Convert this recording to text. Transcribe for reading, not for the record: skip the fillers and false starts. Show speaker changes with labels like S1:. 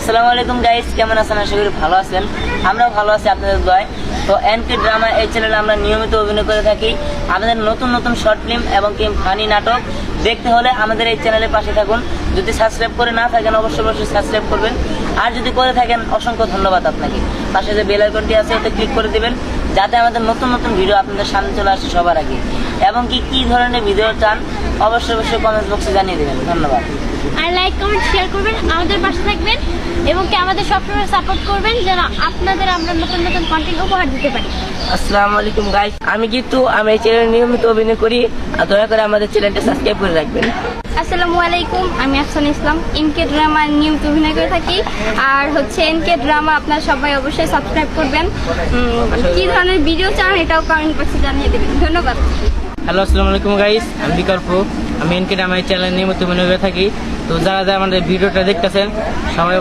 S1: আসসালামু আলাইকুম গাইস, কেমন আছেন? আশা করি ভালো আছেন। আমরাও ভালো আছি আপনাদের দোয়ায়। তো এনকে ড্রামা এই চ্যানেলে আমরা নিয়মিত অভিনয় করে থাকি। আমাদের নতুন নতুন শর্ট ফিল্ম এবং কি ফানি নাটক দেখতে হলে আমাদের এই চ্যানেলের পাশে থাকুন। যদি সাবস্ক্রাইব করে না থাকেন অবশ্যই সাবস্ক্রাইব করবেন, আর যদি করে থাকেন অসংখ্য ধন্যবাদ আপনাকে। পাশে যে বেল আইকনটি আছে ওতে ক্লিক করে দিবেন, যাতে আমাদের নতুন নতুন ভিডিও আপনাদের সামনে চলে আসে সবার আগে। এবং কি ধরনের ভিডিও চান অবশ্যই কমেন্ট বক্সে জানিয়ে দেবেন। ধন্যবাদ।
S2: আর লাইক কমেন্ট শেয়ার করবেন, আমাদের পাশে থাকবেন এবং কি আমাদের সবসময় সাপোর্ট করবেন, যেন আপনাদের আমরা নতুন নতুন কন্টেন্ট উপহার দিতে পারি।
S1: আসসালামু আলাইকুম গাইস, আমি কিন্তু আমি এই চ্যানেলে নিয়মিত অভিনয় করি, আর দয়া করে আমাদের চ্যানেলটা সাবস্ক্রাইব করে রাখবেন।
S2: আসসালামু আলাইকুম, আমি আফসান ইসলাম, এনকে ড্রামা নিয়মিত অভিনয় করে থাকি। আর এনকে ড্রামা আপনারা সবাই অবশ্যই সাবস্ক্রাইব করবেন। কি ধরনের ভিডিও চান এটাও কমেন্ট বক্সে জানিয়ে দেবেন। ধন্যবাদ।
S3: হ্যালো, আসসালামু আলাইকুম গাইস, আমি বিকল্প। আমি এনকে ড্রামা চ্যানেল নিয়মিত অভিনয় করে থাকি। তো যারা আমাদের ভিডিওটা দেখতেছেন সবাই